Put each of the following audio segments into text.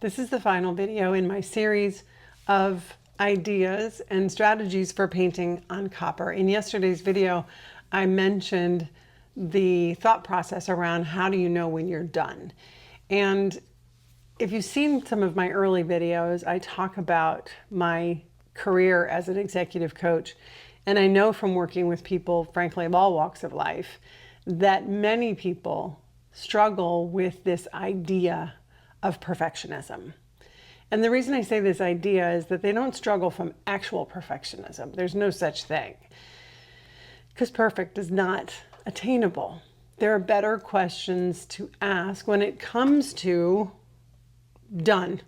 This is the final video in my series of ideas and strategies for painting on copper. In yesterday's video, I mentioned the thought process around how do you know when you're done. And if you've seen some of my early videos, I talk about my career as an executive coach. And I know from working with people, frankly, of all walks of life, that many people struggle with this idea of perfectionism. And the reason I say this idea is that they don't struggle from actual perfectionism. There's no such thing, because perfect is not attainable. There are better questions to ask when it comes to done.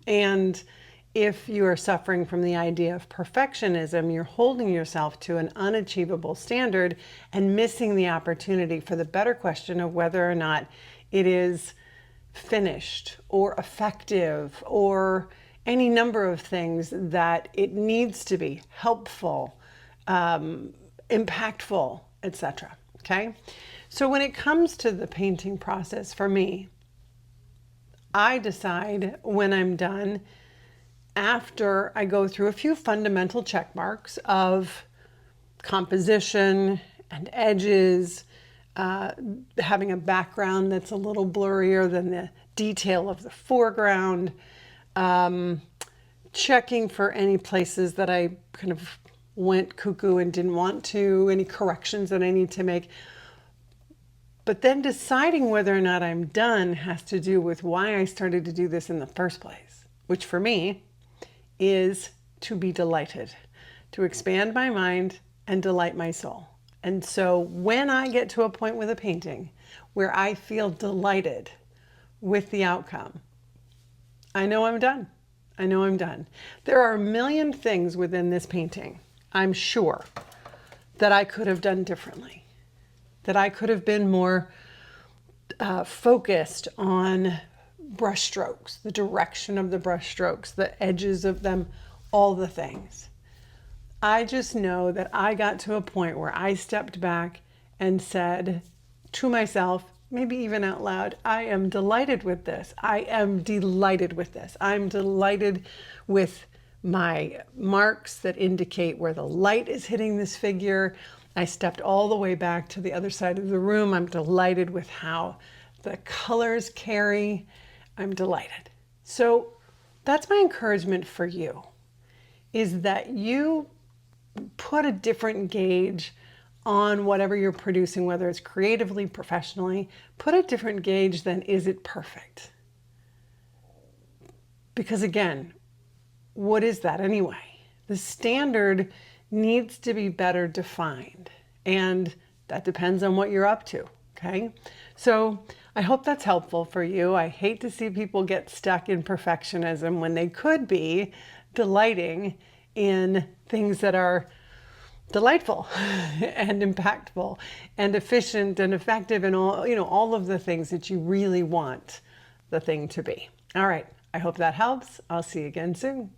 And if you are suffering from the idea of perfectionism, you're holding yourself to an unachievable standard and missing the opportunity for the better question of whether or not it is finished or effective or any number of things that it needs to be: helpful, impactful, etc. Okay? So when it comes to the painting process, for me, I decide when I'm done after I go through a few fundamental check marks of composition and edges, having a background that's a little blurrier than the detail of the foreground, checking for any places that I kind of went cuckoo and didn't want to, any corrections that I need to make. But then deciding whether or not I'm done has to do with why I started to do this in the first place, which for me is to be delighted, to expand my mind and delight my soul. And so when I get to a point with a painting where I feel delighted with the outcome, I know I'm done. I know I'm done. There are a million things within this painting, I'm sure, that I could have done differently, that I could have been more focused on brush strokes, the direction of the brush strokes, the edges of them, all the things. I just know that I got to a point where I stepped back and said to myself, maybe even out loud, I am delighted with this. I am delighted with this. I'm delighted with my marks that indicate where the light is hitting this figure. I stepped all the way back to the other side of the room. I'm delighted with how the colors carry. I'm delighted. So that's my encouragement for you, is that you put a different gauge on whatever you're producing, whether it's creatively, professionally. Put a different gauge than is it perfect? Because again, what is that anyway? The standard needs to be better defined, and that depends on what you're up to, okay? So I hope that's helpful for you. I hate to see people get stuck in perfectionism when they could be delighting in things that are delightful and impactful and efficient and effective and all of the things that you really want the thing to be. All right, I hope that helps. I'll see you again soon.